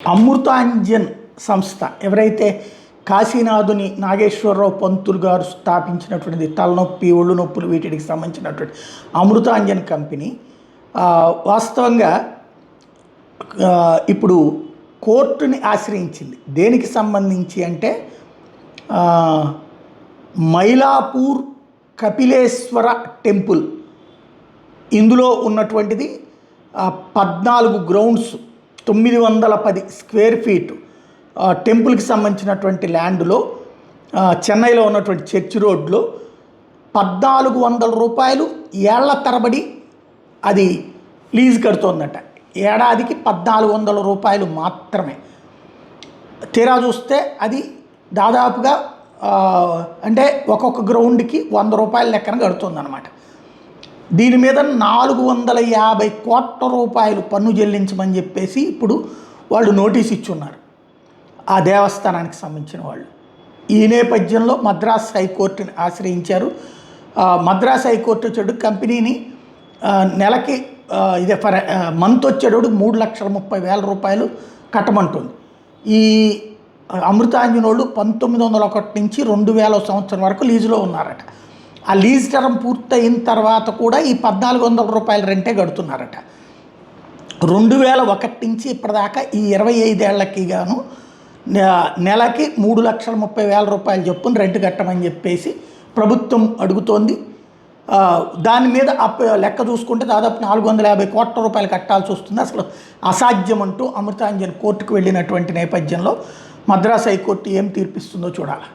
అమృతాంజన్ సంస్థ ఎవరైతే కాశీనాథుని నాగేశ్వరరావు పంతులు గారు స్థాపించినటువంటిది తలనొప్పి ఒళ్ళు నొప్పులు వీటికి సంబంధించినటువంటి అమృతాంజన్ కంపెనీ వాస్తవంగా ఇప్పుడు కోర్టుని ఆశ్రయించింది. దేనికి సంబంధించి అంటే మైలాపూర్ కపిలేశ్వర టెంపుల్ ఇందులో ఉన్నటువంటిది 14 గ్రౌండ్స్ 910 స్క్వేర్ ఫీట్ టెంపుల్కి సంబంధించినటువంటి ల్యాండ్లో చెన్నైలో ఉన్నటువంటి చర్చ్ రోడ్లో 1400 రూపాయలు ఏళ్ల తరబడి అది లీజ్ కడుతోందట. ఏడాదికి 1400 రూపాయలు మాత్రమే. తీరా చూస్తే అది దాదాపుగా అంటే ఒక్కొక్క గ్రౌండ్కి 100 రూపాయల లెక్కన కడుతుందన్నమాట. దీని మీద 450 కోట్ల రూపాయలు పన్ను చెల్లించమని చెప్పేసి ఇప్పుడు వాళ్ళు నోటీస్ ఇచ్చున్నారు ఆ దేవస్థానానికి సంబంధించిన వాళ్ళు. ఈ నేపథ్యంలో మద్రాస్ హైకోర్టుని ఆశ్రయించారు. మద్రాస్ హైకోర్టు వచ్చేడు కంపెనీని నెలకి ఇదే ఫర్ మంత్ వచ్చేటప్పుడు 3,30,000 రూపాయలు కట్టమంటుంది. ఈ అమృతాంజనోళ్ళు 1901 నుంచి 2000 సంవత్సరం వరకు లీజులో ఉన్నారట. ఆ లీజ్ టర్మ్ పూర్తయిన తర్వాత కూడా ఈ 1,400 రూపాయల రెంటే కడుతున్నారట. 2001 నుంచి ఇప్పటిదాకా ఈ 25 ఏళ్లకి గాను నెలకి 3,30,000 రూపాయలు చొప్పున రెంట్ కట్టమని చెప్పేసి ప్రభుత్వం అడుగుతోంది. దాని మీద లెక్క చూసుకుంటే దాదాపు 450 కోట్ల రూపాయలు కట్టాల్సి వస్తుంది. అసలు అసాధ్యం అంటూ అమృతాంజన్ కోర్టుకు వెళ్ళినటువంటి నేపథ్యంలో మద్రాస్ హైకోర్టు ఏం తీర్పిస్తుందో చూడాలి.